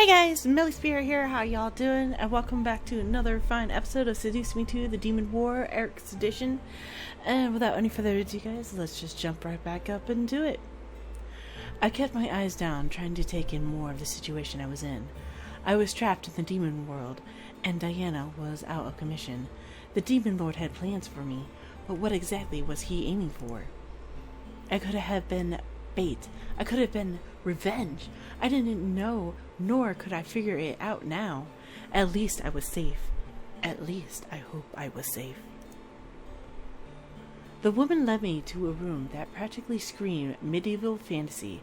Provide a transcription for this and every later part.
Guys, Millie Spirit here, how y'all doing? And welcome back to another fine episode of Seduce Me to the Demon War, Erik's edition. And without any further ado, guys, let's just jump right back up and do it. I kept my eyes down, trying to take in more of the situation I was in. I was trapped in the demon world, and Diana was out of commission. The Demon Lord had plans for me, but what exactly was he aiming for? I could have been bait. I could have been revenge. I didn't know, nor could I figure it out now. At least I was safe. At least I hope I was safe. The woman led me to a room that practically screamed medieval fantasy.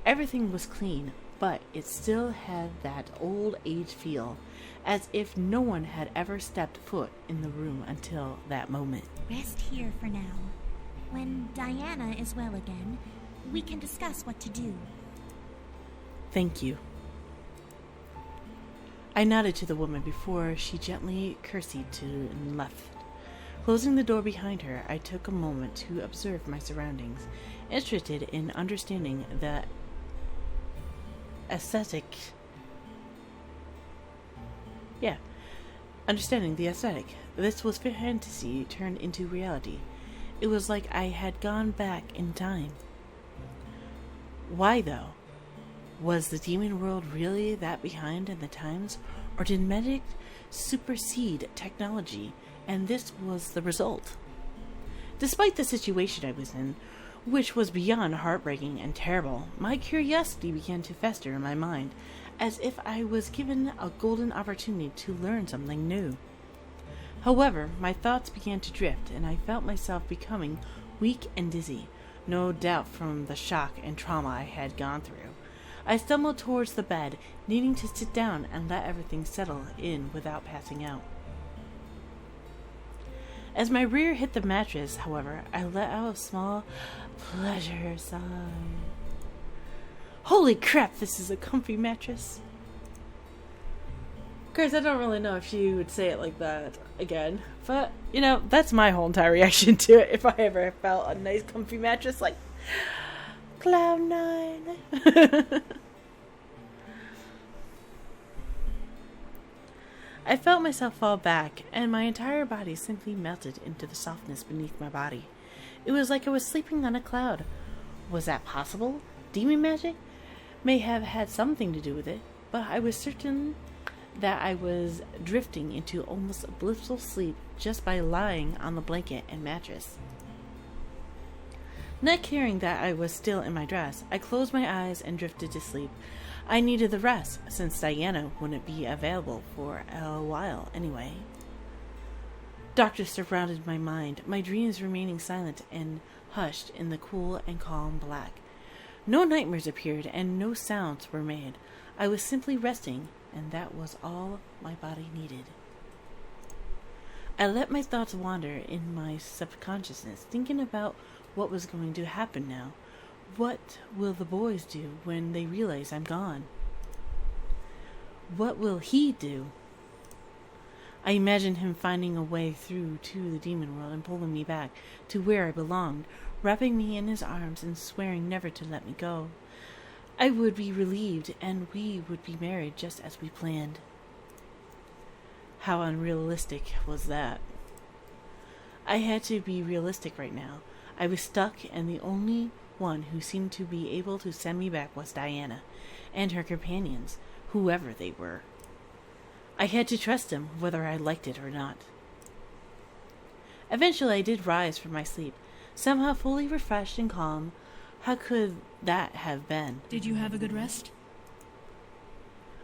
Everything was clean, but it still had that old age feel, as if no one had ever stepped foot in the room until that moment. Rest here for now. When Diana is well again, we can discuss what to do. Thank you. I nodded to the woman before she gently curtsied to and left. Closing the door behind her, I took a moment to observe my surroundings, interested in understanding the aesthetic. Understanding the aesthetic. This was fantasy turned into reality. It was like I had gone back in time. Why, though? Was the demon world really that behind in the times, or did magic supersede technology, and this was the result? Despite the situation I was in, which was beyond heartbreaking and terrible, my curiosity began to fester in my mind, as if I was given a golden opportunity to learn something new. However, my thoughts began to drift, and I felt myself becoming weak and dizzy, no doubt from the shock and trauma I had gone through. I stumbled towards the bed, needing to sit down and let everything settle in without passing out. As my rear hit the mattress, however, I let out a small pleasure sigh. Holy crap, this is a comfy mattress. Of course, I don't really know if she would say it like that again, but, that's my whole entire reaction to it if I ever felt a nice comfy mattress, like, Cloud 9. I felt myself fall back, and my entire body simply melted into the softness beneath my body. It was like I was sleeping on a cloud. Was that possible? Demon magic may have had something to do with it, but I was certain that I was drifting into almost a blissful sleep just by lying on the blanket and mattress. Not caring that I was still in my dress, I closed my eyes and drifted to sleep. I needed the rest, since Diana wouldn't be available for a while anyway. Darkness surrounded my mind, my dreams remaining silent and hushed in the cool and calm black. No nightmares appeared, and no sounds were made. I was simply resting, and that was all my body needed. I let my thoughts wander in my subconsciousness, thinking about what was going to happen now. What will the boys do when they realize I'm gone? What will he do? I imagined him finding a way through to the demon world and pulling me back to where I belonged, wrapping me in his arms and swearing never to let me go. I would be relieved, and we would be married just as we planned. How unrealistic was that? I had to be realistic right now. I was stuck, and the only one who seemed to be able to send me back was Diana, and her companions, whoever they were. I had to trust them, whether I liked it or not. Eventually I did rise from my sleep, somehow fully refreshed and calm. How could that have been? Did you have a good rest?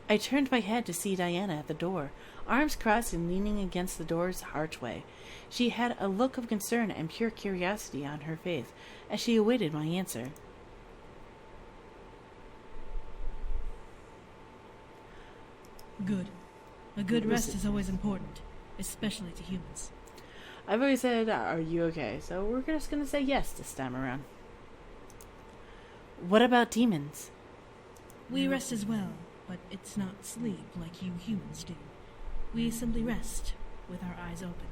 I turned my head to see Diana at the door, arms crossed and leaning against the door's archway. She had a look of concern and pure curiosity on her face as she awaited my answer. Good. A good rest is always important, especially to humans. I've always said, are you okay? So we're just going to say yes this time around. What about demons? We rest as well, but it's not sleep like you humans do. We simply rest with our eyes open.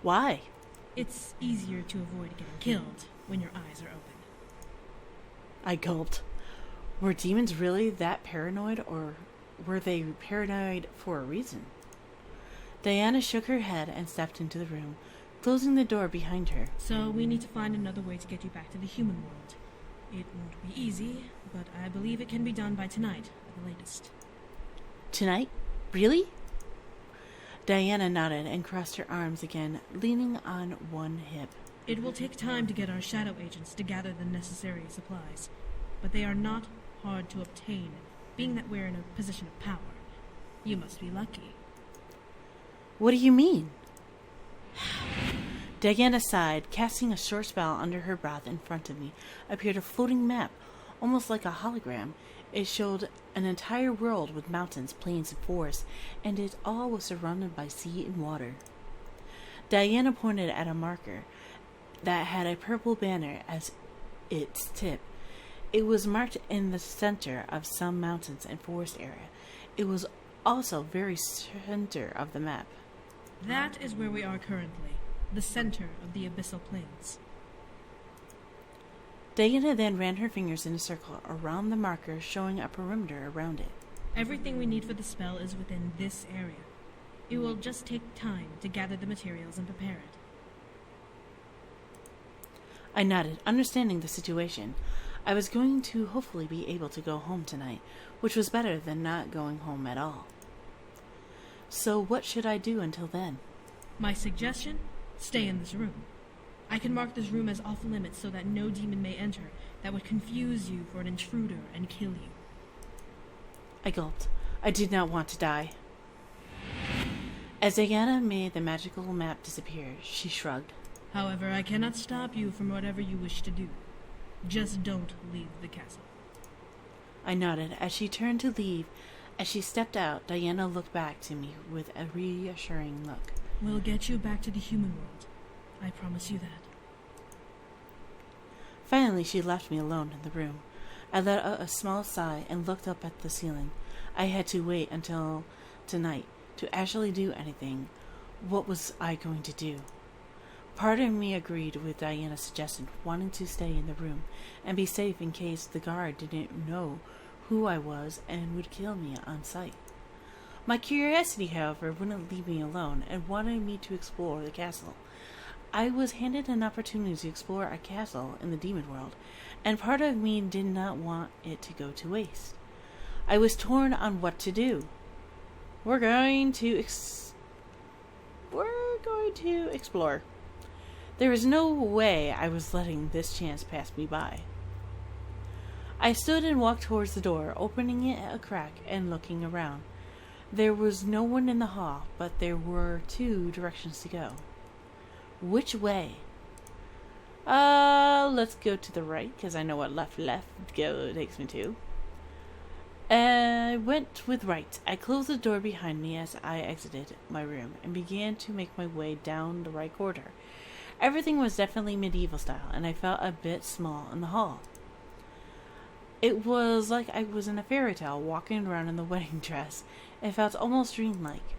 Why? It's easier to avoid getting killed when your eyes are open. I gulped. Were demons really that paranoid, or were they paranoid for a reason? Diana shook her head and stepped into the room, closing the door behind her. So we need to find another way to get you back to the human world. It won't be easy, but I believe it can be done by tonight, at the latest. Tonight? Really? Diana nodded and crossed her arms again, leaning on one hip. It will take time to get our shadow agents to gather the necessary supplies, but they are not hard to obtain, being that we're in a position of power. You must be lucky. What do you mean? Diana sighed, casting a short spell under her breath. In front of me appeared a floating map, almost like a hologram. It showed an entire world with mountains, plains, and forests, and it all was surrounded by sea and water. Diana pointed at a marker that had a purple banner as its tip. It was marked in the center of some mountains and forest area. It was also very center of the map. That is where we are currently, the center of the abyssal plains. Diana then ran her fingers in a circle around the marker, showing a perimeter around it. Everything we need for the spell is within this area. It will just take time to gather the materials and prepare it. I nodded, understanding the situation. I was going to hopefully be able to go home tonight, which was better than not going home at all. So what should I do until then? My suggestion? Stay in this room. I can mark this room as off limits so that no demon may enter that would confuse you for an intruder and kill you. I gulped. I did not want to die. As Diana made the magical map disappear, she shrugged. However, I cannot stop you from whatever you wish to do. Just don't leave the castle. I nodded as she turned to leave. As she stepped out, Diana looked back to me with a reassuring look. We'll get you back to the human world. I promise you that. Finally, she left me alone in the room. I let out a small sigh and looked up at the ceiling. I had to wait until tonight to actually do anything. What was I going to do? Part of me agreed with Diana's suggestion, wanting to stay in the room and be safe in case the guard didn't know who I was and would kill me on sight. My curiosity, however, wouldn't leave me alone and wanted me to explore the castle. I was handed an opportunity to explore a castle in the demon world, and part of me did not want it to go to waste. I was torn on what to do. We're going to explore. There was no way I was letting this chance pass me by. I stood and walked towards the door, opening it a crack and looking around. There was no one in the hall, but there were 2 directions to go. Which way? Let's go to the right, because I know what left takes me to. I went with right. I closed the door behind me as I exited my room and began to make my way down the right corridor. Everything was definitely medieval style, and I felt a bit small in the hall. It was like I was in a fairy tale, walking around in the wedding dress. It felt almost dreamlike.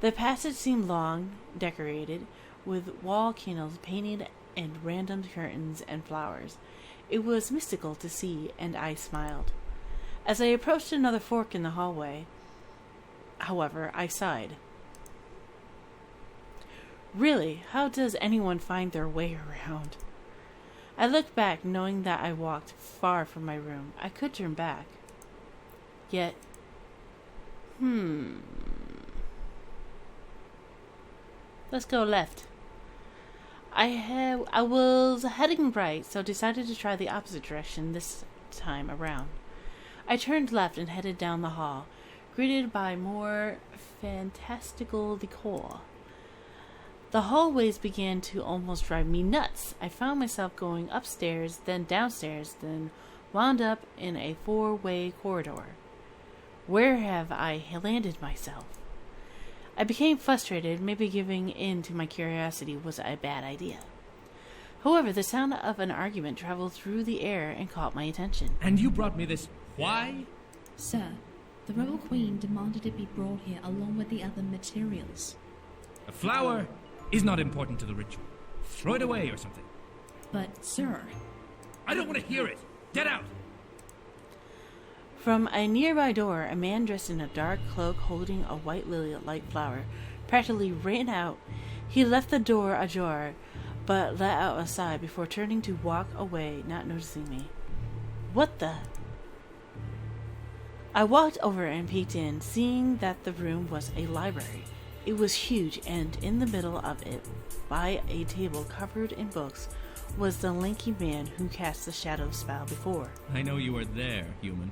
The passage seemed long, decorated, with wall candles painted and random curtains and flowers. It was mystical to see, and I smiled. As I approached another fork in the hallway, however, I sighed. Really, how does anyone find their way around? I looked back, knowing that I walked far from my room. I could turn back. Yet, let's go left. I was heading right, so decided to try the opposite direction this time around. I turned left and headed down the hall, greeted by more fantastical decor. The hallways began to almost drive me nuts. I found myself going upstairs, then downstairs, then wound up in a 4-way corridor. Where have I landed myself? I became frustrated. Maybe giving in to my curiosity was a bad idea. However, the sound of an argument traveled through the air and caught my attention. And you brought me this. Why? Sir, the rebel queen demanded it be brought here along with the other materials. A flower is not important to the ritual. Throw it away or something. But, sir... I don't want to hear it. Get out! From a nearby door, a man dressed in a dark cloak holding a white lily-like flower practically ran out. He left the door ajar, but let out a sigh before turning to walk away, not noticing me. What the? I walked over and peeked in, seeing that the room was a library. It was huge, and in the middle of it, by a table covered in books, was the lanky man who cast the shadow spell before. I know you are there, human.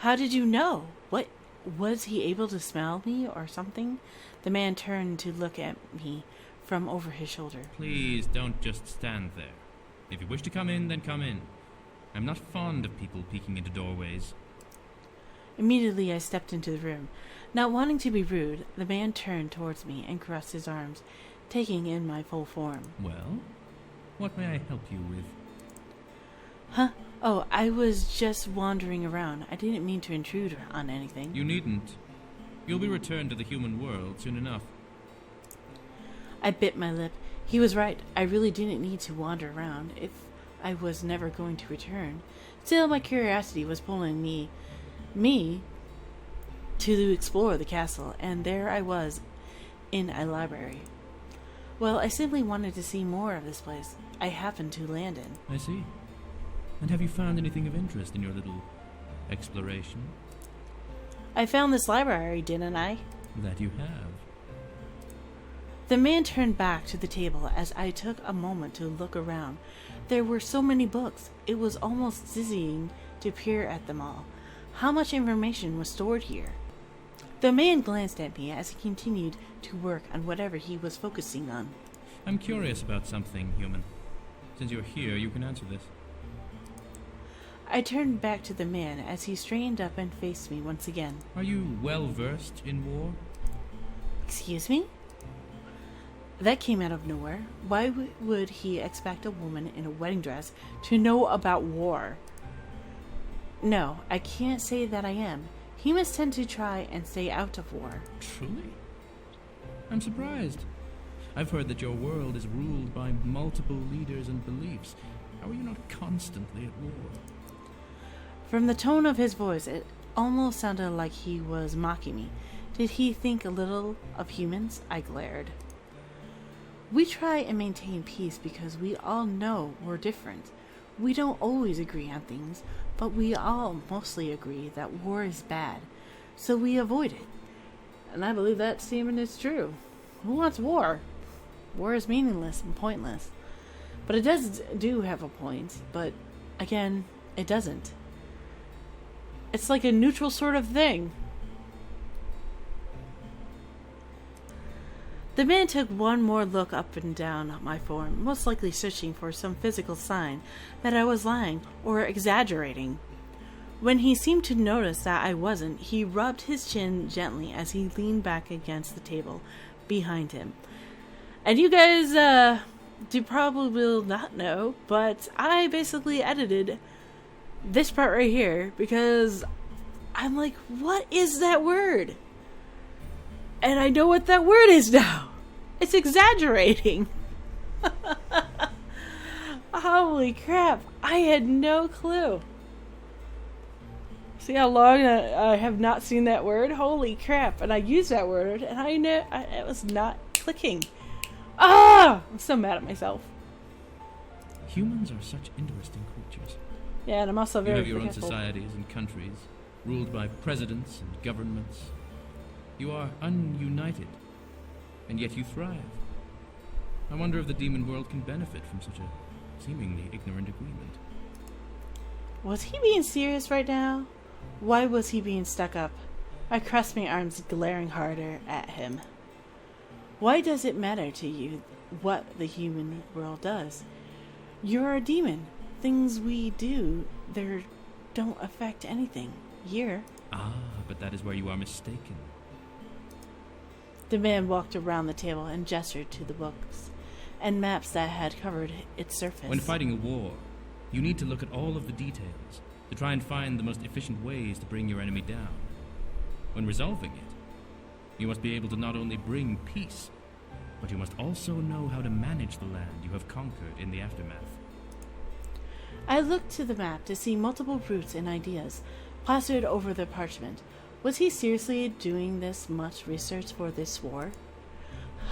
How did you know? What, was he able to smell me or something? The man turned to look at me from over his shoulder. Please don't just stand there. If you wish to come in, then come in. I'm not fond of people peeking into doorways. Immediately I stepped into the room. Not wanting to be rude, the man turned towards me and crossed his arms, taking in my full form. Well, what may I help you with? Huh? Oh, I was just wandering around. I didn't mean to intrude on anything. You needn't. You'll be returned to the human world soon enough. I bit my lip. He was right. I really didn't need to wander around if I was never going to return. Still, my curiosity was pulling me to explore the castle, and there I was in a library. Well, I simply wanted to see more of this place I happened to land in. I see. And have you found anything of interest in your little exploration? I found this library, didn't I? That you have. The man turned back to the table as I took a moment to look around. There were so many books, it was almost dizzying to peer at them all. How much information was stored here? The man glanced at me as he continued to work on whatever he was focusing on. I'm curious about something, human. Since you're here, you can answer this. I turned back to the man as he straightened up and faced me once again. Are you well versed in war? Excuse me? That came out of nowhere. Why would he expect a woman in a wedding dress to know about war? No, I can't say that I am. Humans tend to try and stay out of war. Truly? I'm surprised. I've heard that your world is ruled by multiple leaders and beliefs. How are you not constantly at war? From the tone of his voice, it almost sounded like he was mocking me. Did he think a little of humans? I glared. We try and maintain peace because we all know we're different. We don't always agree on things, but we all mostly agree that war is bad, so we avoid it. And I believe that statement is true. Who wants war? War is meaningless and pointless. But it do have a point, but again, it doesn't. It's like a neutral sort of thing. The man took one more look up and down my form, most likely searching for some physical sign that I was lying or exaggerating. When he seemed to notice that I wasn't, he rubbed his chin gently as he leaned back against the table behind him. And you guys, do probably will not know, but I basically edited this part right here because I'm like, what is that word? And I know what that word is now. It's exaggerating. Holy crap. I had no clue. See how long I have not seen that word? Holy crap. And I used that word and I know it was not clicking. Ah! I'm so mad at myself. Humans are such interesting creatures. Yeah, and I'm also very You have your own forgetful. societies and countries, ruled by presidents and governments. You are ununited, and yet you thrive. I wonder if the demon world can benefit from such a seemingly ignorant agreement. Was he being serious right now? Why was he being stuck up? I crossed my arms, glaring harder at him. Why does it matter to you what the human world does? You're a demon. Things we do there don't affect anything here. Ah, but that is where you are mistaken. The man walked around the table and gestured to the books and maps that had covered its surface. When fighting a war, you need to look at all of the details to try and find the most efficient ways to bring your enemy down. When resolving it, you must be able to not only bring peace, but you must also know how to manage the land you have conquered in the aftermath. I looked to the map to see multiple routes and ideas plastered over the parchment. Was he seriously doing this much research for this war?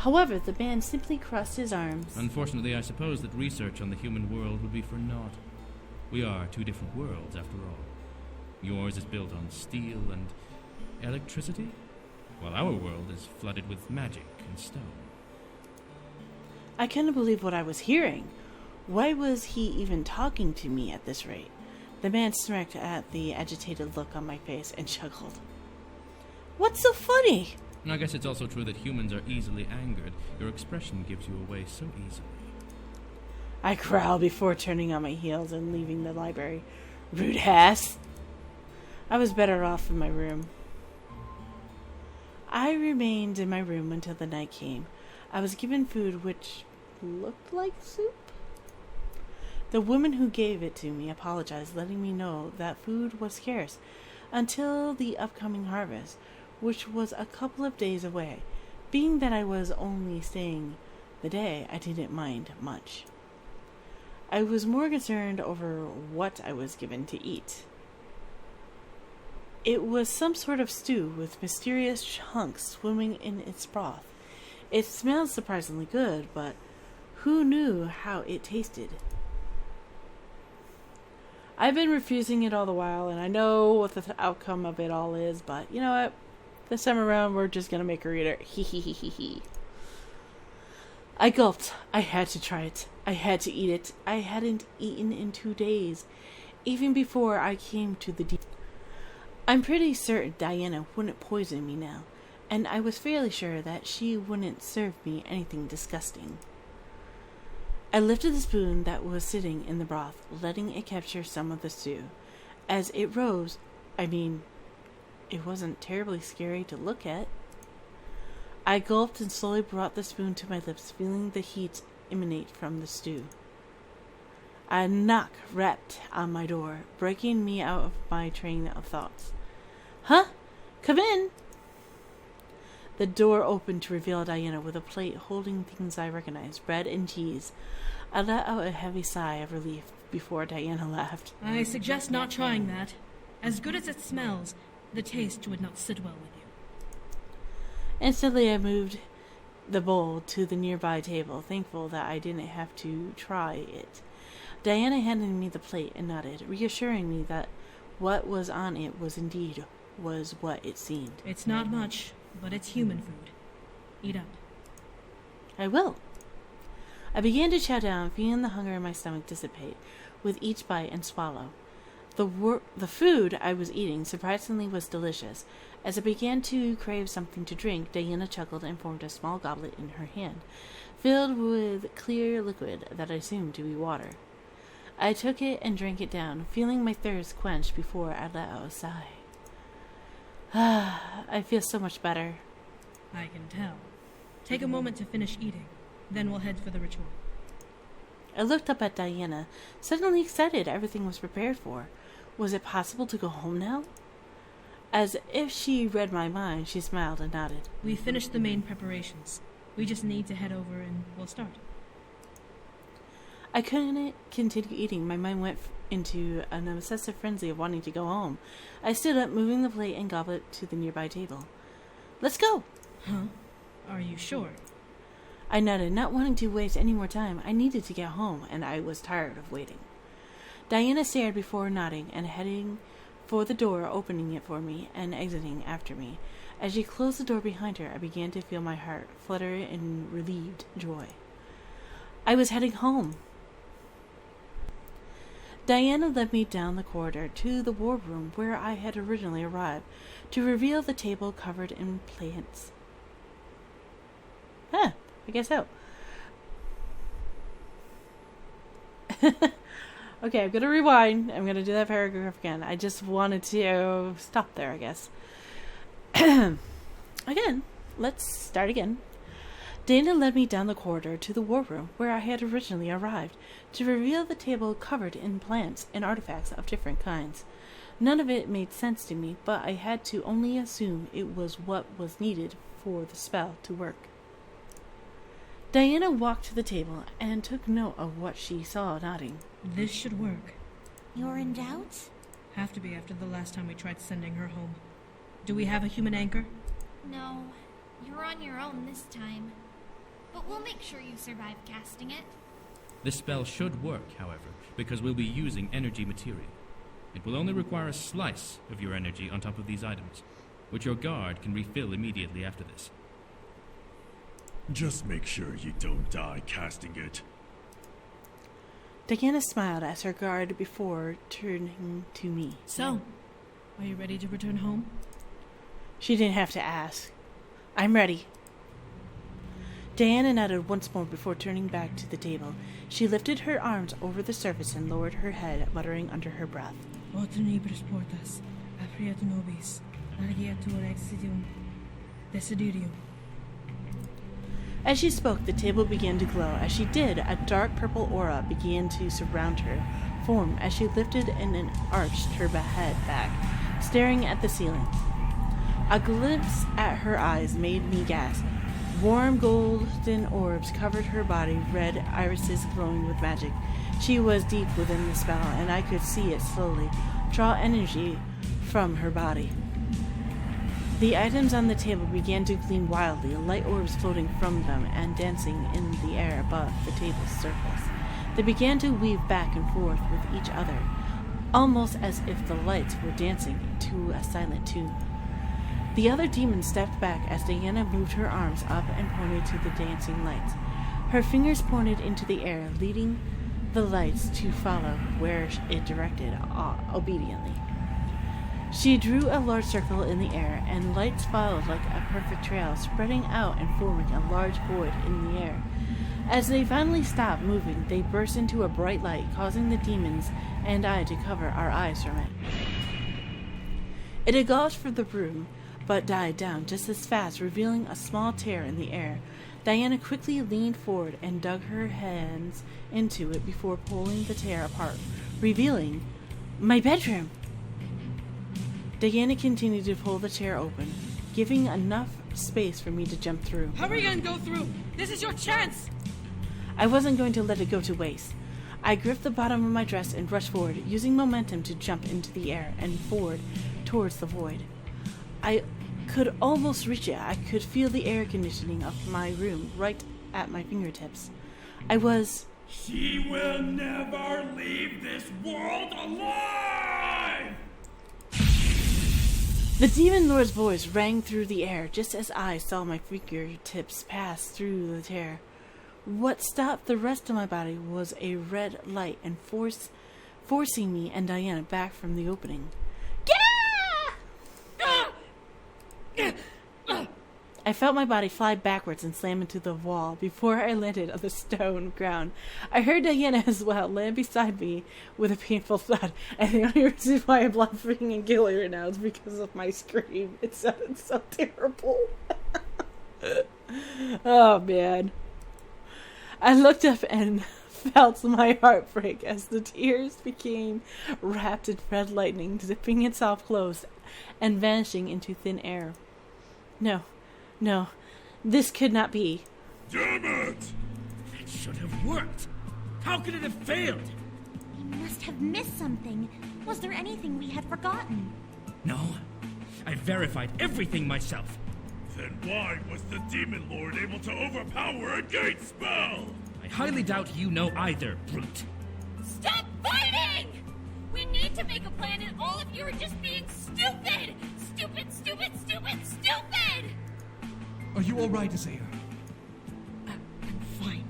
However, the man simply crossed his arms. Unfortunately, I suppose that research on the human world would be for naught. We are two different worlds, after all. Yours is built on steel and electricity, while our world is flooded with magic and stone. I couldn't believe what I was hearing. Why was he even talking to me at this rate? The man smirked at the agitated look on my face and chuckled. What's so funny? I guess it's also true that humans are easily angered. Your expression gives you away so easily. I growled before turning on my heels and leaving the library. Rude ass. I was better off in my room. I remained in my room until the night came. I was given food which looked like soup. The woman who gave it to me apologized, letting me know that food was scarce until the upcoming harvest, which was a couple of days away. Being that I was only staying the day, I didn't mind much. I was more concerned over what I was given to eat. It was some sort of stew with mysterious chunks swimming in its broth. It smelled surprisingly good, but who knew how it tasted? I've been refusing it all the while, and I know what the outcome of it all is, but you know what? This time around, we're just gonna make her eat it. Hee hee hee hee hee. I gulped. I had to try it. I had to eat it. I hadn't eaten in 2 days, even before I came to the deep. I'm pretty certain Diana wouldn't poison me now, and I was fairly sure that she wouldn't serve me anything disgusting. I lifted the spoon that was sitting in the broth, letting it capture some of the stew. As it rose, it wasn't terribly scary to look at. I gulped and slowly brought the spoon to my lips, feeling the heat emanate from the stew. A knock rapped on my door, breaking me out of my train of thoughts. Huh? Come in! The door opened to reveal Diana with a plate holding things I recognized, bread and cheese. I let out a heavy sigh of relief before Diana laughed. I suggest not trying that. As good as it smells, the taste would not sit well with you. Instantly, I moved the bowl to the nearby table, thankful that I didn't have to try it. Diana handed me the plate and nodded, reassuring me that what was on it was indeed what it seemed. It's not much, but it's human food. Eat up. I will. I began to chow down, feeling the hunger in my stomach dissipate with each bite and swallow. The food I was eating surprisingly was delicious. As I began to crave something to drink, Diana chuckled and formed a small goblet in her hand, filled with clear liquid that I assumed to be water. I took it and drank it down, feeling my thirst quenched before I let out a sigh. I feel so much better. I can tell. Take a moment to finish eating, then we'll head for the ritual. I looked up at Diana, suddenly excited everything was prepared for. Was it possible to go home now? As if she read my mind, she smiled and nodded. We finished the main preparations. We just need to head over and we'll start. I couldn't continue eating. My mind went into an obsessive frenzy of wanting to go home. I stood up, moving the plate and goblet to the nearby table. Let's go! Huh? Are you sure? I nodded, not wanting to waste any more time. I needed to get home, and I was tired of waiting. Diana stared before nodding and heading for the door, opening it for me and exiting after me. As she closed the door behind her, I began to feel my heart flutter in relieved joy. I was heading home. Diana led me down the corridor to the war room where I had originally arrived, to reveal the table covered in plants. I guess so. Okay, I'm gonna rewind. I'm gonna do that paragraph again. I just wanted to stop there, I guess. Again, let's start again. Dana led me down the corridor to the war room where I had originally arrived, to reveal the table covered in plants and artifacts of different kinds. None of it made sense to me, but I had to only assume it was what was needed for the spell to work. Diana walked to the table and took note of what she saw, nodding. This should work. You're in doubt? Have to be after the last time we tried sending her home. Do we have a human anchor? No, you're on your own this time. But we'll make sure you survive casting it. This spell should work, however, because we'll be using energy material. It will only require a slice of your energy on top of these items, which your guard can refill immediately after this. Just make sure you don't die casting it. Diana smiled as her guard before turning to me. So, are you ready to return home? She didn't have to ask. I'm ready. Diana nodded once more before turning back to the table. She lifted her arms over the surface and lowered her head, muttering under her breath. Otnibus portas, apriat nobis, largiatur exitum, desiderium. As she spoke, the table began to glow. As she did, a dark purple aura began to surround her form as she lifted and arched her head back, staring at the ceiling. A glimpse at her eyes made me gasp. Warm golden orbs covered her body, red irises glowing with magic. She was deep within the spell, and I could see it slowly draw energy from her body. The items on the table began to gleam wildly, light orbs floating from them and dancing in the air above the table's surface. They began to weave back and forth with each other, almost as if the lights were dancing to a silent tune. The other demon stepped back as Diana moved her arms up and pointed to the dancing lights. Her fingers pointed into the air, leading the lights to follow where it directed obediently. She drew a large circle in the air, and lights followed like a perfect trail, spreading out and forming a large void in the air. As they finally stopped moving, they burst into a bright light, causing the demons and I to cover our eyes from it. It engulfed for the room, but died down just as fast, revealing a small tear in the air. Diana quickly leaned forward and dug her hands into it before pulling the tear apart, revealing my bedroom. Diana continued to pull the chair open, giving enough space for me to jump through. Hurry and go through! This is your chance! I wasn't going to let it go to waste. I gripped the bottom of my dress and rushed forward, using momentum to jump into the air and forward towards the void. I could almost reach it. I could feel the air conditioning of my room right at my fingertips. I was... She will never leave this world alive! The Demon Lord's voice rang through the air just as I saw my fingertips pass through the tear. What stopped the rest of my body was a red light and forcing me and Diana back from the opening. I felt my body fly backwards and slam into the wall before I landed on the stone ground. I heard Diana as well land beside me with a painful thud, and the only reason why I'm laughing and giggling right now is because of my scream. It sounded so terrible. Oh, man. I looked up and felt my heart break as the tears became wrapped in red lightning, zipping itself closed and vanishing into thin air. No, this could not be. Damn it! That should have worked! How could it have failed? We must have missed something. Was there anything we had forgotten? No. I verified everything myself. Then why was the Demon Lord able to overpower a gate spell? I highly doubt you know either, brute. Stop fighting! We need to make a plan and all of you are just being stupid! Stupid, stupid, stupid, stupid! Are you all right, Isaiah? I'm fine.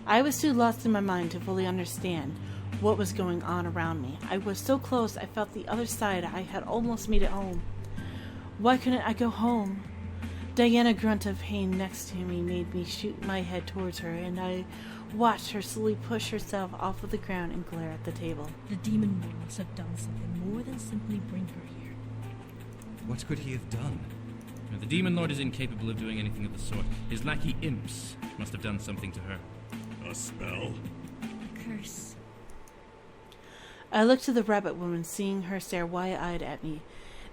I was too lost in my mind to fully understand what was going on around me. I was so close, I felt the other side. I had almost made it home. Why couldn't I go home? Diana grunt of pain next to me made me shoot my head towards her, and I watched her slowly push herself off of the ground and glare at the table. The demon lord must have done something more than simply bring her here. What could he have done? Now, the Demon Lord is incapable of doing anything of the sort. His lackey imps must have done something to her. A spell? A curse. I looked to the rabbit woman, seeing her stare wide-eyed at me.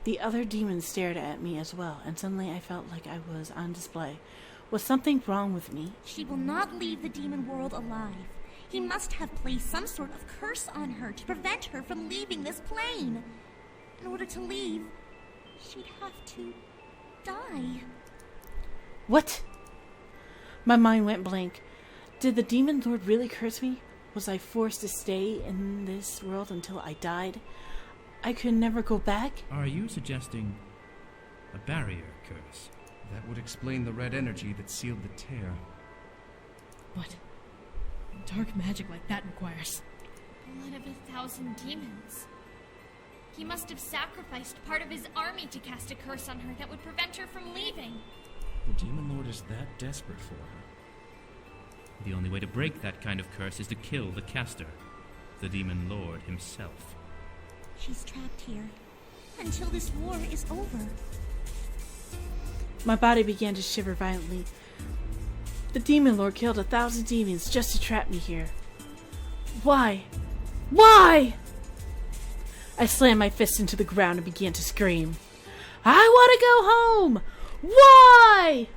The other demons stared at me as well, and suddenly I felt like I was on display. Was something wrong with me? She will not leave the demon world alive. He must have placed some sort of curse on her to prevent her from leaving this plane. In order to leave, she'd have to die. What? My mind went blank. Did the Demon Lord really curse me? Was I forced to stay in this world until I died? I could never go back? Are you suggesting a barrier curse? That would explain the red energy that sealed the tear. What dark magic like that requires? Blood of 1,000 demons. He must have sacrificed part of his army to cast a curse on her that would prevent her from leaving. The Demon Lord is that desperate for her. The only way to break that kind of curse is to kill the caster, the Demon Lord himself. She's trapped here until this war is over. My body began to shiver violently. The Demon Lord killed 1,000 demons just to trap me here. Why? Why? I slammed my fist into the ground and began to scream. I want to go home! Why?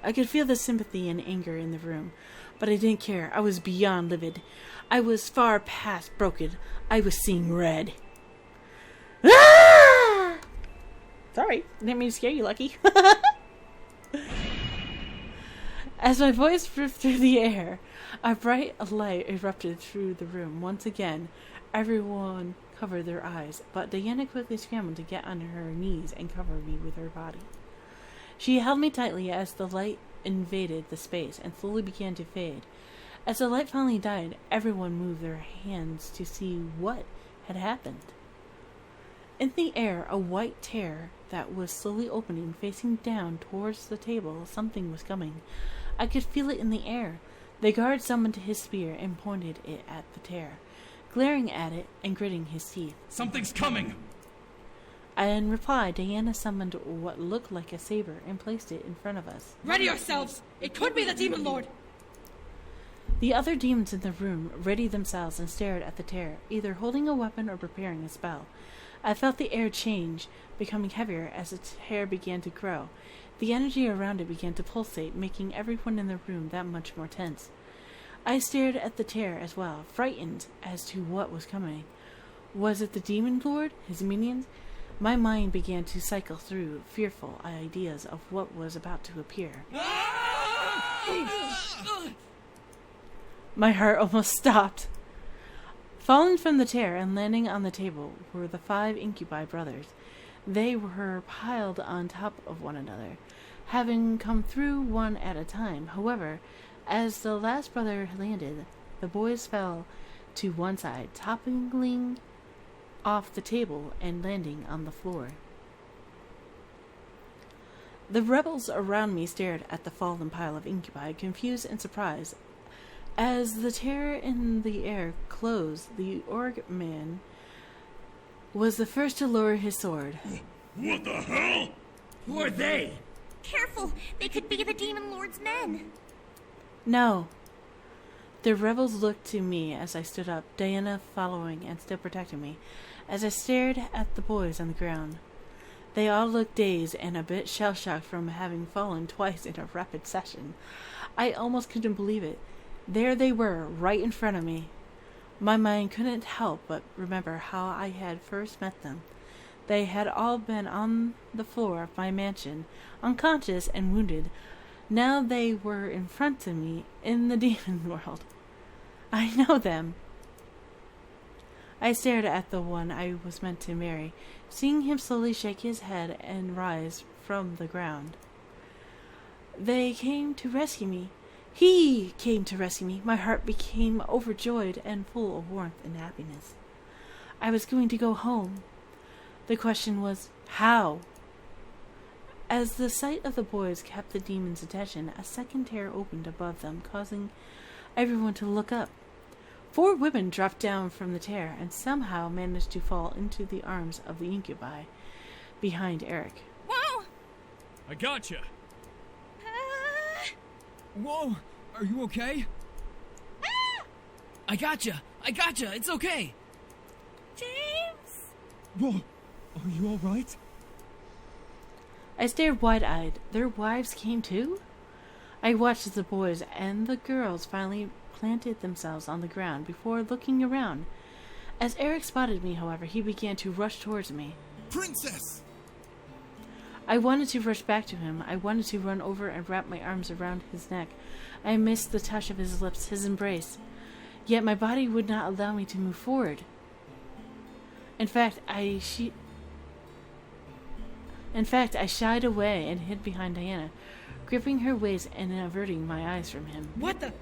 I could feel the sympathy and anger in the room, but I didn't care. I was beyond livid. I was far past broken. I was seeing red. Ah! Sorry, didn't mean to scare you, Lucky. As my voice ripped through the air, a bright light erupted through the room. Once again, everyone covered their eyes, but Diana quickly scrambled to get on her knees and cover me with her body. She held me tightly as the light invaded the space and slowly began to fade. As the light finally died, everyone moved their hands to see what had happened. In the air, a white tear that was slowly opening, facing down towards the table. Something was coming. I could feel it in the air. The guard summoned his spear and pointed it at the tear, glaring at it and gritting his teeth. Something's coming! In reply, Diana summoned what looked like a saber and placed it in front of us. Ready yourselves! It could be the Demon Lord! The other demons in the room readied themselves and stared at the tear, either holding a weapon or preparing a spell. I felt the air change, becoming heavier as the tear began to grow. The energy around it began to pulsate, making everyone in the room that much more tense. I stared at the tear as well, frightened as to what was coming. Was it the Demon Lord? His minions? My mind began to cycle through fearful ideas of what was about to appear. My heart almost stopped. Falling from the tear and landing on the table were the 5 incubi brothers. They were piled on top of one another, having come through one at a time. However, as the last brother landed, the boys fell to one side, toppling off the table and landing on the floor. The rebels around me stared at the fallen pile of incubi, confused and surprised. As the tear in the air closed, the orc man was the first to lower his sword. What the hell? Who are they? Careful, they could be the Demon Lord's men. No. The rebels looked to me as I stood up, Diana following and still protecting me, as I stared at the boys on the ground. They all looked dazed and a bit shell-shocked from having fallen twice in a rapid session. I almost couldn't believe it. There they were, right in front of me. My mind couldn't help but remember how I had first met them. They had all been on the floor of my mansion, unconscious and wounded. Now they were in front of me in the demon world. I know them. I stared at the one I was meant to marry, seeing him slowly shake his head and rise from the ground. They came to rescue me. He came to rescue me. My heart became overjoyed and full of warmth and happiness. I was going to go home. The question was, how? As the sight of the boys kept the demon's attention, a second tear opened above them, causing everyone to look up. 4 women dropped down from the tear and somehow managed to fall into the arms of the incubi behind Erik. Whoa! I gotcha! Whoa! Are you okay? I gotcha! It's okay! James! Whoa! Are you alright? I stared wide-eyed. Their wives came too? I watched as the boys and the girls finally planted themselves on the ground before looking around. As Erik spotted me, however, he began to rush towards me. Princess! I wanted to rush back to him. I wanted to run over and wrap my arms around his neck. I missed the touch of his lips, his embrace. Yet my body would not allow me to move forward. In fact, I shied away and hid behind Diana, gripping her waist and averting my eyes from him. What the?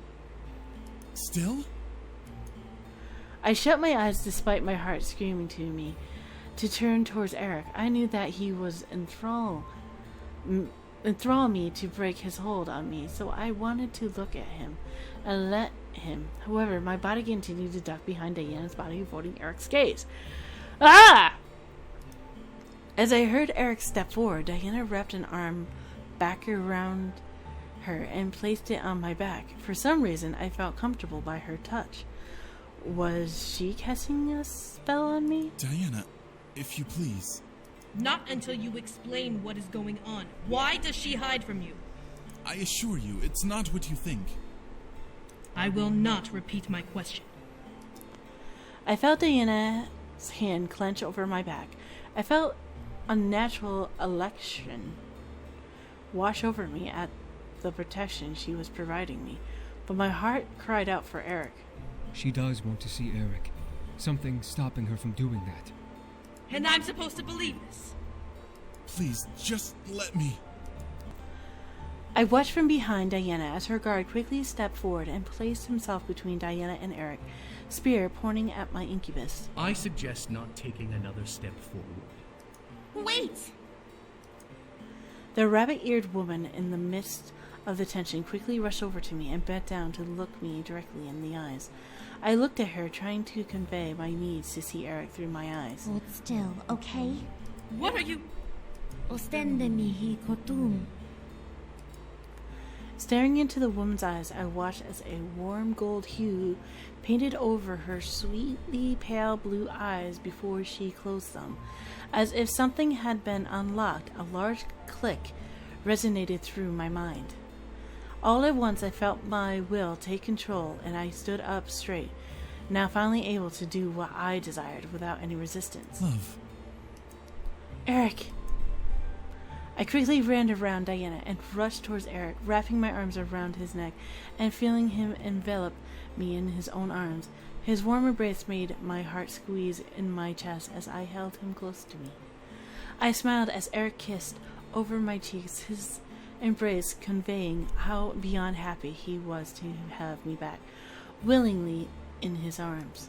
Still? I shut my eyes despite my heart screaming to me to turn towards Erik. I knew that he was enthrall me to break his hold on me, so I wanted to look at him and let him. However, my body continued to duck behind Diana's body, avoiding Erik's gaze. Ah! As I heard Erik step forward, Diana wrapped an arm back around her and placed it on my back. For some reason, I felt comfortable by her touch. Was she casting a spell on me? Diana, if you please. Not until you explain what is going on. Why does she hide from you? I assure you, it's not what you think. I will not repeat my question. I felt Diana's hand clench over my back. I felt unnatural elation wash over me at the protection she was providing me, but my heart cried out for Erik. She does want to see Erik. Something's stopping her from doing that. And I'm supposed to believe this? Please, just let me. I watched from behind Diana as her guard quickly stepped forward and placed himself between Diana and Erik, spear pointing at my incubus. I suggest not taking another step forward. Wait! The rabbit-eared woman in the midst of the tension quickly rushed over to me and bent down to look me directly in the eyes. I looked at her, trying to convey my needs to see Erik through my eyes. Hold still, okay? What are you? Ostende mihi kotum. Staring into the woman's eyes, I watched as a warm gold hue painted over her sweetly pale blue eyes before she closed them. As if something had been unlocked, a large click resonated through my mind. All at once I felt my will take control, and I stood up straight, now finally able to do what I desired without any resistance. Love. Erik! I quickly ran around Diana and rushed towards Erik, wrapping my arms around his neck and feeling him envelop me in his own arms. His warm embrace made my heart squeeze in my chest as I held him close to me. I smiled as Erik kissed over my cheeks, his embrace conveying how beyond happy he was to have me back, willingly in his arms.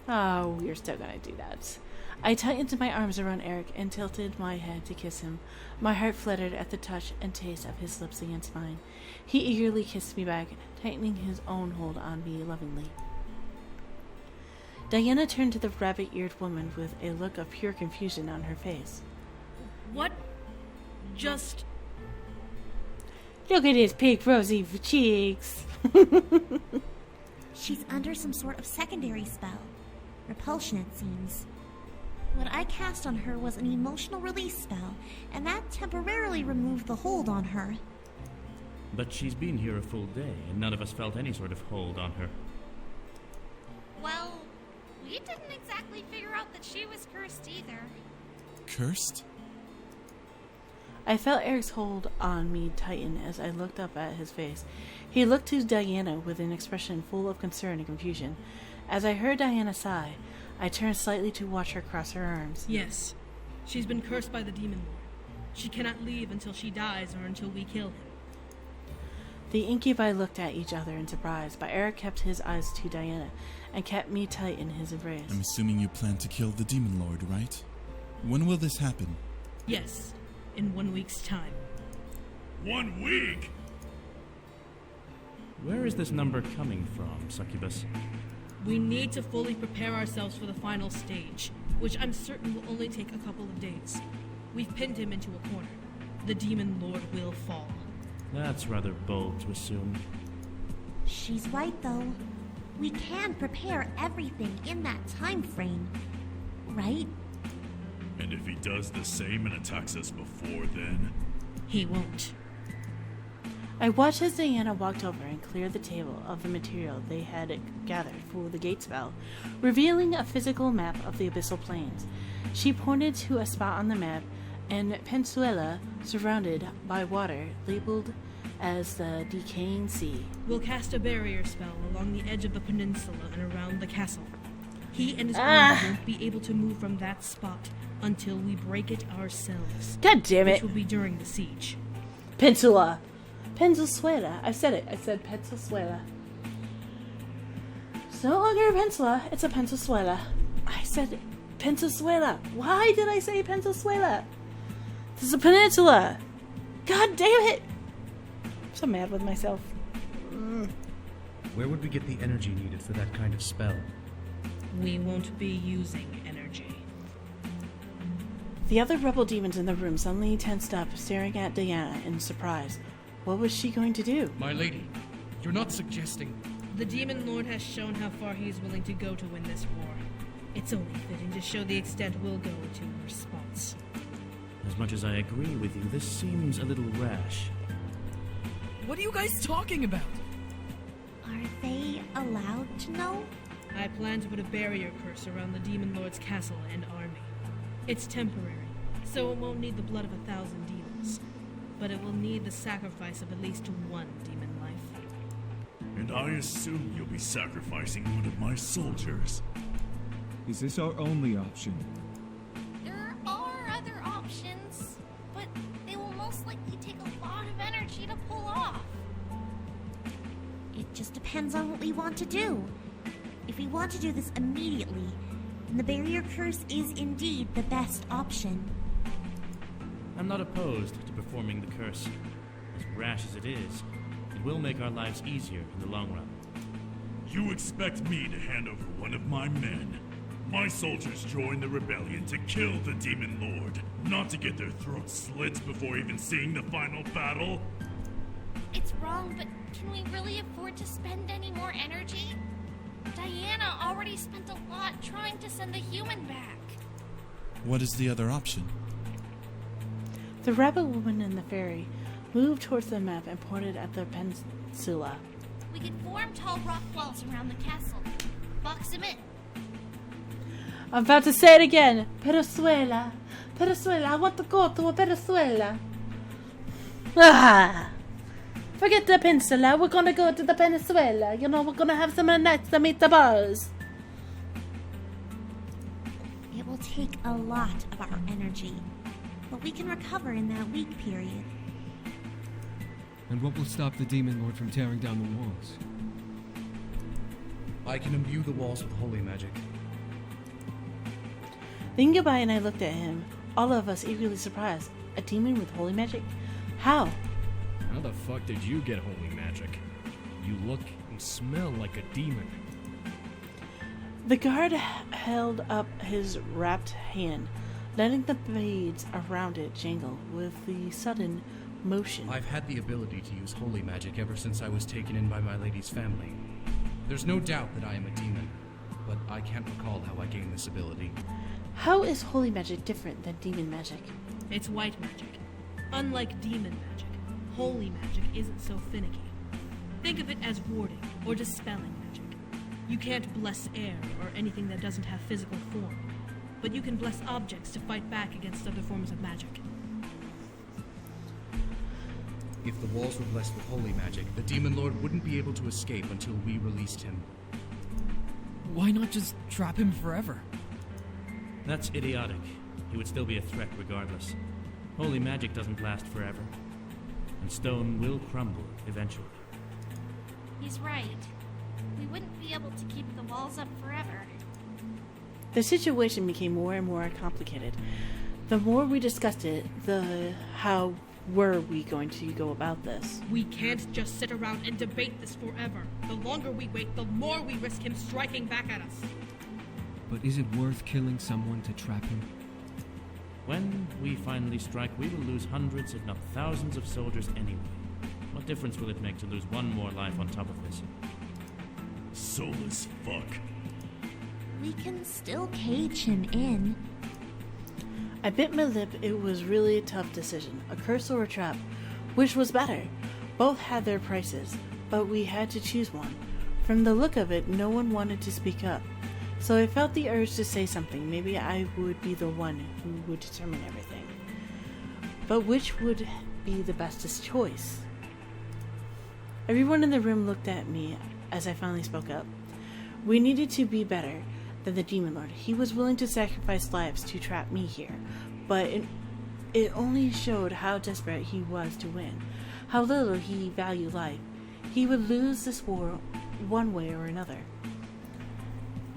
Oh, we're still gonna do that. I tightened my arms around Erik and tilted my head to kiss him. My heart fluttered at the touch and taste of his lips against mine. He eagerly kissed me back, tightening his own hold on me lovingly. Diana turned to the rabbit-eared woman with a look of pure confusion on her face. What? Just... Look at his pink rosy cheeks. She's under some sort of secondary spell. Repulsion, it seems. What I cast on her was an emotional release spell, and that temporarily removed the hold on her. But she's been here a full day, and none of us felt any sort of hold on her. Well, we didn't exactly figure out that she was cursed either. Cursed? I felt Erik's hold on me tighten as I looked up at his face. He looked to Diana with an expression full of concern and confusion. As I heard Diana sigh, I turned slightly to watch her cross her arms. Yes. She's been cursed by the Demon Lord. She cannot leave until she dies or until we kill him. The incubi looked at each other in surprise, but Erik kept his eyes to Diana and kept me tight in his embrace. I'm assuming you plan to kill the Demon Lord, right? When will this happen? Yes, in 1 week's time. 1 week? Where is this number coming from, Succubus? We need to fully prepare ourselves for the final stage, which I'm certain will only take a couple of days. We've pinned him into a corner. The Demon Lord will fall. That's rather bold to assume. She's right, though. We can prepare everything in that time frame, right? And if he does the same and attacks us before then? He won't. I watched as Diana walked over and cleared the table of the material they had gathered for the gate spell, revealing a physical map of the abyssal plains. She pointed to a spot on the map, and Pensuela, surrounded by water, labeled as the Decaying Sea. We'll cast a barrier spell along the edge of the peninsula and around the castle. He and his army won't be able to move from that spot until we break it ourselves. God damn it. Which will be during the siege. Peninsula. Pensuela. I said it. I said Pensuela. It's no longer a peninsula. It's a Pensuela. I said Pensuela. Why did I say Pensuela? This is a peninsula. God damn it. I'm so mad with myself. Where would we get the energy needed for that kind of spell? We won't be using energy. The other rebel demons in the room suddenly tensed up, staring at Diana in surprise. What was she going to do? My lady, you're not suggesting... The Demon Lord has shown how far he is willing to go to win this war. It's only fitting to show the extent we'll go to in response. As much as I agree with you, this seems a little rash. What are you guys talking about? Are they allowed to know? I plan to put a barrier curse around the Demon Lord's castle and army. It's temporary, so it won't need the blood of 1,000 demons. But it will need the sacrifice of at least one demon life. And I assume you'll be sacrificing one of my soldiers. Is this our only option? There are other options, but they will most likely take a lot of energy to pull off. It just depends on what we want to do. If we want to do this immediately, then the barrier curse is indeed the best option. I'm not opposed to performing the curse. As rash as it is, it will make our lives easier in the long run. You expect me to hand over one of my men? My soldiers joined the rebellion to kill the Demon Lord, not to get their throats slit before even seeing the final battle? It's wrong, but can we really afford to spend any more energy? Diana already spent a lot trying to send the human back. What is the other option? The rabbit woman and the fairy moved towards the map and pointed at the peninsula. We could form tall rock walls around the castle. Box him in. I'm about to say it again. Perezuela. Perezuela. I want to go to a Perezuela. Ah! Forget the peninsula. We're gonna go to the peninsula. You know, we're gonna have some nights to meet the boss. It will take a lot of our energy, but we can recover in that week period. And what will stop the Demon Lord from tearing down the walls? I can imbue the walls with holy magic. Thingabai and I looked at him, all of us eagerly surprised. A demon with holy magic? How? How the fuck did you get holy magic? You look and smell like a demon. The guard held up his wrapped hand, letting the beads around it jangle with the sudden motion. I've had the ability to use holy magic ever since I was taken in by my lady's family. There's no doubt that I am a demon, but I can't recall how I gained this ability. How is holy magic different than demon magic? It's white magic. Unlike demon magic, holy magic isn't so finicky. Think of it as warding or dispelling magic. You can't bless air or anything that doesn't have physical form, but you can bless objects to fight back against other forms of magic. If the walls were blessed with holy magic, the Demon Lord wouldn't be able to escape until we released him. Why not just trap him forever? That's idiotic. He would still be a threat regardless. Holy magic doesn't last forever, and stone will crumble eventually. He's right. We wouldn't be able to keep the walls up forever. The situation became more and more complicated. The more we discussed it, how were we going to go about this? We can't just sit around and debate this forever. The longer we wait, the more we risk him striking back at us. But is it worth killing someone to trap him? When we finally strike, we will lose hundreds, if not thousands, of soldiers anyway. What difference will it make to lose one more life on top of this? Soulless fuck. We can still cage him in. I bit my lip. It was really a tough decision. A curse or a trap? Which was better? Both had their prices, but we had to choose one. From the look of it, no one wanted to speak up. So I felt the urge to say something. Maybe I would be the one who would determine everything. But which would be the bestest choice? Everyone in the room looked at me as I finally spoke up. We needed to be better than the Demon Lord. He was willing to sacrifice lives to trap me here, but it only showed how desperate he was to win, how little he valued life. He would lose this war one way or another.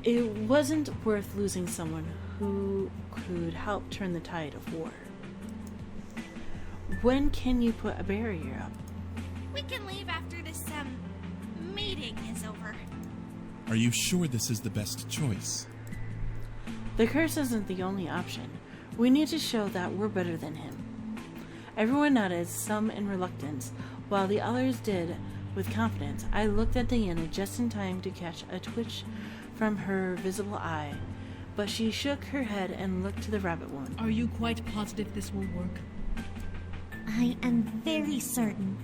It wasn't worth losing someone who could help turn the tide of war. When can you put a barrier up? We can leave after this, meeting is over. Are you sure this is the best choice? The curse isn't the only option. We need to show that we're better than him. Everyone nodded, some in reluctance, while the others did with confidence. I looked at Diana just in time to catch a twitch from her visible eye, but she shook her head and looked to the rabbit woman. Are you quite positive this will work? I am very certain.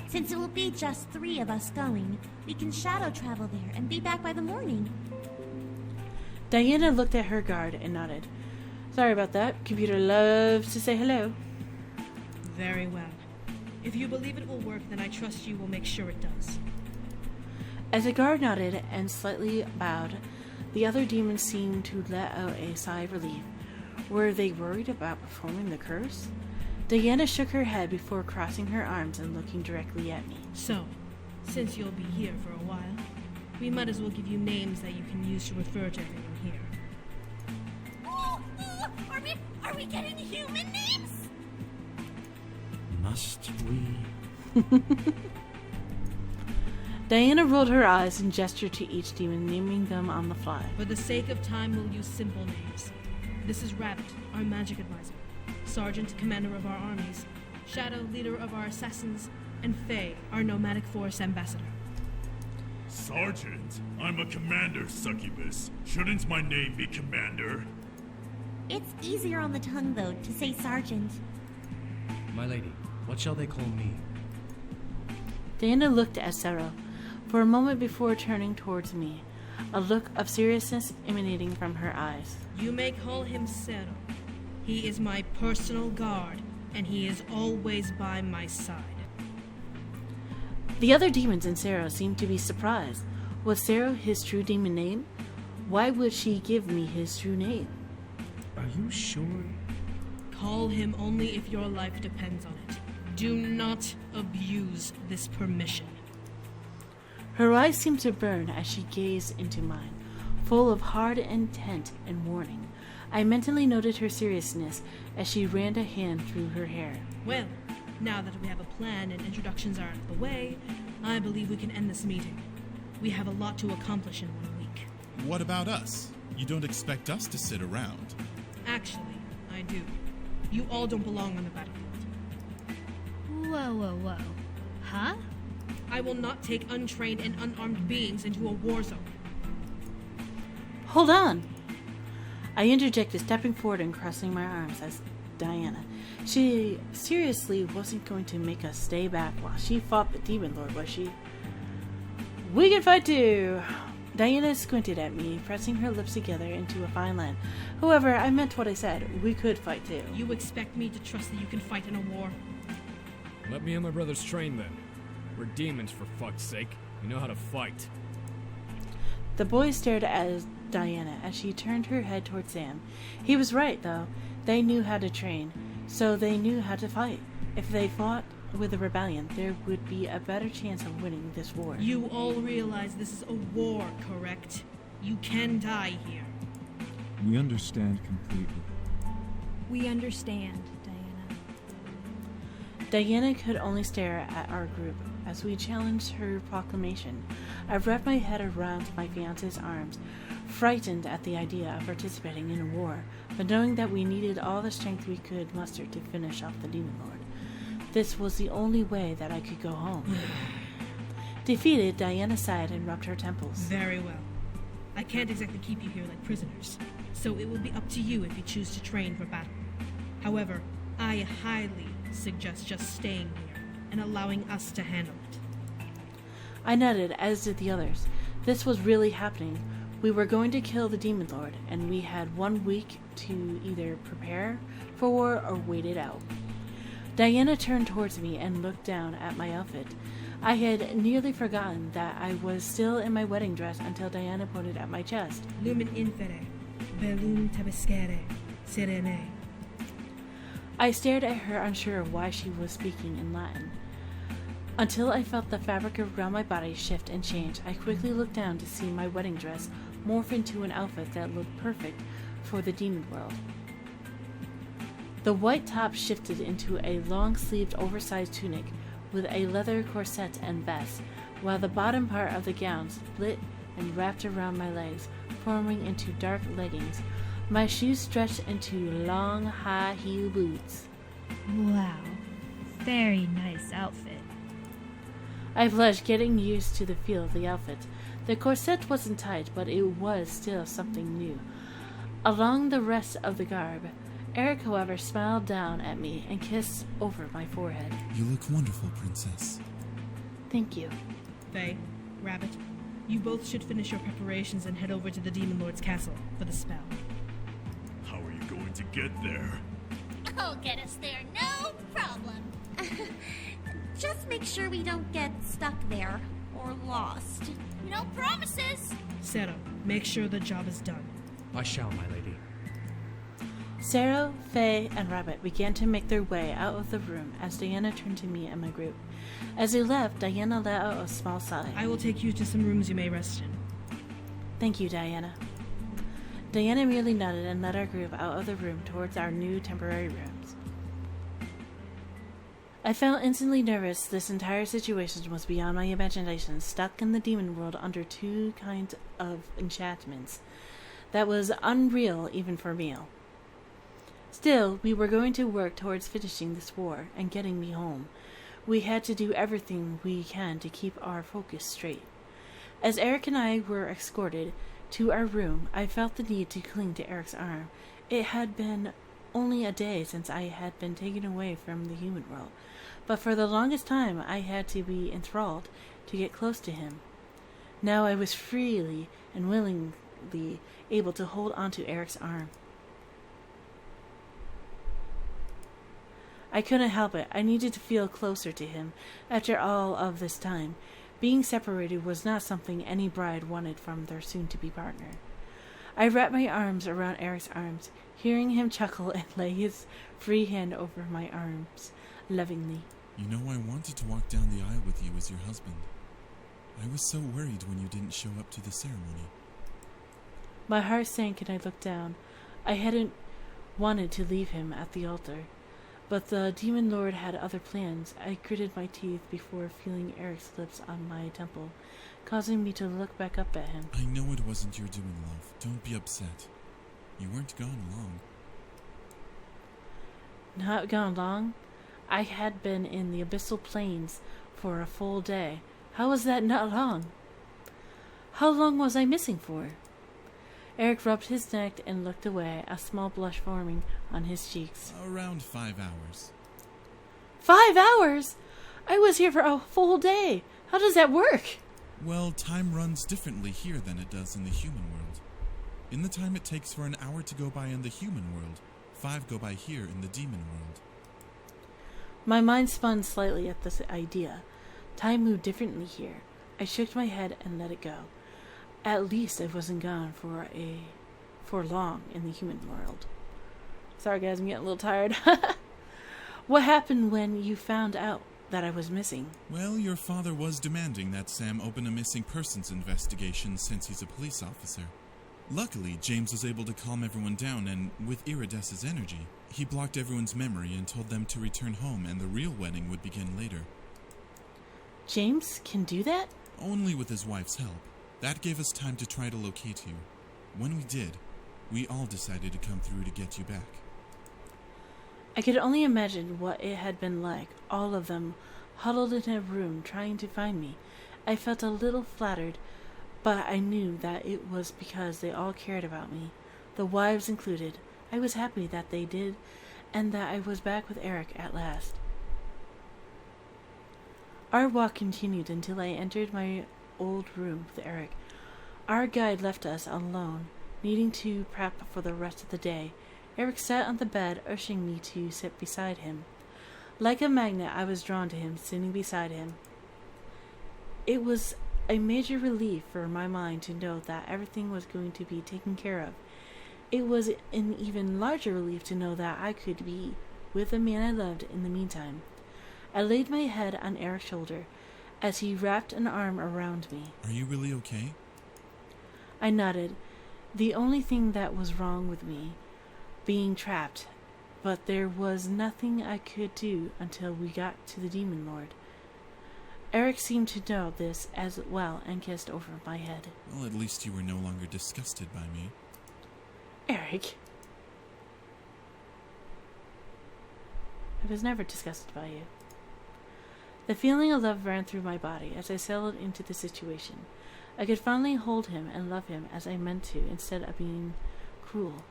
Since it will be just 3 of us going, we can shadow travel there and be back by the morning. Diana looked at her guard and nodded. Sorry about that. Computer loves to say hello. Very well. If you believe it will work, then I trust you will make sure it does. As the guard nodded and slightly bowed, the other demons seemed to let out a sigh of relief. Were they worried about performing the curse? Diana shook her head before crossing her arms and looking directly at me. So, since you'll be here for a while, we might as well give you names that you can use to refer to everyone here. Are we getting human names? Must we? Diana rolled her eyes and gestured to each demon, naming them on the fly. For the sake of time, we'll use simple names. This is Rabbit, our magic advisor. Sergeant, commander of our armies. Shadow, leader of our assassins. And Faye, our nomadic force ambassador. Sergeant? I'm a commander, succubus. Shouldn't my name be Commander? It's easier on the tongue, though, to say Sergeant. My lady, what shall they call me? Diana looked at Sarah for a moment before turning towards me, a look of seriousness emanating from her eyes. You may call him Cero. He is my personal guard, and he is always by my side. The other demons in Sarah seemed to be surprised. Was Sarah his true demon name? Why would she give me his true name? Are you sure? Call him only if your life depends on it. Do not abuse this permission. Her eyes seemed to burn as she gazed into mine, full of hard intent and warning. I mentally noted her seriousness as she ran a hand through her hair. Well, now that we have a plan and introductions are out of the way, I believe we can end this meeting. We have a lot to accomplish in 1 week. What about us? You don't expect us to sit around. Actually, I do. You all don't belong on the battlefield. Whoa. Huh? I will not take untrained and unarmed beings into a war zone. Hold on! I interjected, stepping forward and crossing my arms as Diana. She seriously wasn't going to make us stay back while she fought the Demon Lord, was she? We can fight too! Diana squinted at me, pressing her lips together into a fine line. However, I meant what I said. We could fight too. You expect me to trust that you can fight in a war? Let me and my brothers train then. We're demons, for fuck's sake. We know how to fight. The boys stared at Diana as she turned her head towards Sam. He was right, though. They knew how to train, so they knew how to fight. If they fought with the rebellion, there would be a better chance of winning this war. You all realize this is a war, correct? You can die here. We understand completely. We understand, Diana. Diana could only stare at our group as we challenged her proclamation. I wrapped my head around my fiance's arms, frightened at the idea of participating in a war, but knowing that we needed all the strength we could muster to finish off the Demon Lord. This was the only way that I could go home. Defeated, Diana sighed and rubbed her temples. Very well. I can't exactly keep you here like prisoners, so it will be up to you if you choose to train for battle. However, I highly suggest just staying here and allowing us to handle it. I nodded, as did the others. This was really happening. We were going to kill the Demon Lord, and we had 1 week to either prepare for war or wait it out. Diana turned towards me and looked down at my outfit. I had nearly forgotten that I was still in my wedding dress until Diana pointed at my chest. Lumen infere, velum tabescere, serene. I stared at her, unsure of why she was speaking in Latin. Until I felt the fabric around my body shift and change, I quickly looked down to see my wedding dress morph into an outfit that looked perfect for the demon world. The white top shifted into a long-sleeved oversized tunic with a leather corset and vest, while the bottom part of the gown split and wrapped around my legs, forming into dark leggings. My shoes stretched into long, high-heel boots. Wow. Very nice outfit. I blushed, getting used to the feel of the outfit. The corset wasn't tight, but it was still something new. Along the rest of the garb, Erik, however, smiled down at me and kissed over my forehead. You look wonderful, Princess. Thank you. Faye, Rabbit, you both should finish your preparations and head over to the Demon Lord's castle for the spell. How are you going to get there? I'll get us there, no problem. Just make sure we don't get stuck there or lost. No promises. Sarah, make sure the job is done. I shall, my lady. Sarah, Faye, and Rabbit began to make their way out of the room as Diana turned to me and my group. As they left, Diana let out a small sigh. I will take you to some rooms you may rest in. Thank you, Diana. Diana merely nodded and led our group out of the room towards our new temporary rooms. I felt instantly nervous. This entire situation was beyond my imagination, stuck in the demon world under two kinds of enchantments. That was unreal even for me. Still, we were going to work towards finishing this war and getting me home. We had to do everything we can to keep our focus straight. As Erik and I were escorted to our room, I felt the need to cling to Erik's arm. It had been only a day since I had been taken away from the human world, but for the longest time I had to be enthralled to get close to him. Now I was freely and willingly able to hold onto Erik's arm. I couldn't help it. I needed to feel closer to him after all of this time. Being separated was not something any bride wanted from their soon-to-be partner. I wrapped my arms around Erik's arms, hearing him chuckle and lay his free hand over my arms lovingly. You know, I wanted to walk down the aisle with you as your husband. I was so worried when you didn't show up to the ceremony. My heart sank and I looked down. I hadn't wanted to leave him at the altar, but the Demon Lord had other plans. I gritted my teeth before feeling Erik's lips on my temple, causing me to look back up at him. I know it wasn't your doing, love. Don't be upset. You weren't gone long. Not gone long? I had been in the abyssal plains for a full day. How was that not long? How long was I missing for? Erik rubbed his neck and looked away, a small blush forming on his cheeks. Around 5 hours. 5 hours? I was here for a full day. How does that work? Well, time runs differently here than it does in the human world. In the time it takes for an hour to go by in the human world, 5 go by here in the demon world. My mind spun slightly at this idea. Time moved differently here. I shook my head and let it go. At least I wasn't gone for long in the human world. Sorry guys, I'm getting a little tired. What happened when you found out that I was missing? Well, your father was demanding that Sam open a missing persons investigation since he's a police officer. Luckily, James was able to calm everyone down, and with Irides's energy, he blocked everyone's memory and told them to return home and the real wedding would begin later. James can do that? Only with his wife's help. That gave us time to try to locate you. When we did, we all decided to come through to get you back. I could only imagine what it had been like, all of them huddled in a room trying to find me. I felt a little flattered, but I knew that it was because they all cared about me, the wives included. I was happy that they did, and that I was back with Erik at last. Our walk continued until I entered my old room with Erik. Our guide left us alone, needing to prep for the rest of the day. Erik sat on the bed, urging me to sit beside him. Like a magnet, I was drawn to him, sitting beside him. It was a major relief for my mind to know that everything was going to be taken care of. It was an even larger relief to know that I could be with the man I loved in the meantime. I laid my head on Erik's shoulder as he wrapped an arm around me. Are you really okay? I nodded. The only thing that was wrong with me, being trapped, but there was nothing I could do until we got to the Demon Lord. Erik seemed to know this as well and kissed over my head. Well, at least you were no longer disgusted by me. Erik. I was never disgusted by you. The feeling of love ran through my body as I settled into the situation. I could finally hold him and love him as I meant to instead of being cruel.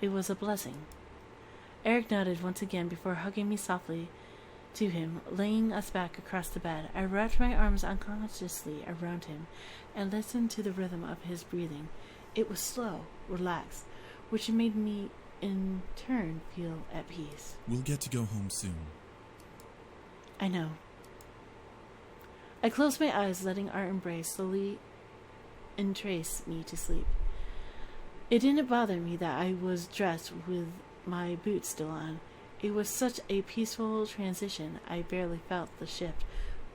It was a blessing. Erik nodded once again before hugging me softly to him, laying us back across the bed. I wrapped my arms unconsciously around him and listened to the rhythm of his breathing. It was slow, relaxed, which made me in turn feel at peace. We'll get to go home soon. I know. I closed my eyes, letting our embrace slowly entrace me to sleep. It didn't bother me that I was dressed with my boots still on. It was such a peaceful transition, I barely felt the shift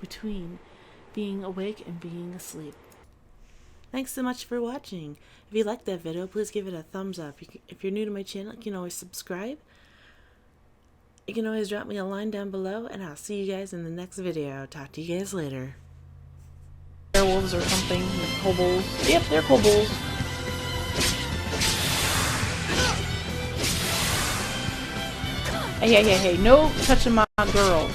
between being awake and being asleep. Thanks so much for watching. If you liked that video, please give it a thumbs up. If you're new to my channel, you can always subscribe. You can always drop me a line down below, and I'll see you guys in the next video. Talk to you guys later. Werewolves or something, like kobolds. Yep, they're kobolds. Hey, no touching my girl.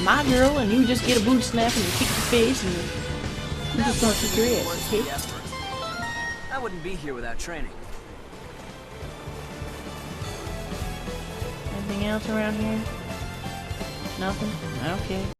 My girl, and you just get a boot snap and you kick your face, and I'm just gonna kick your ass, okay? I wouldn't be here without training. Anything else around here? Nothing? Okay.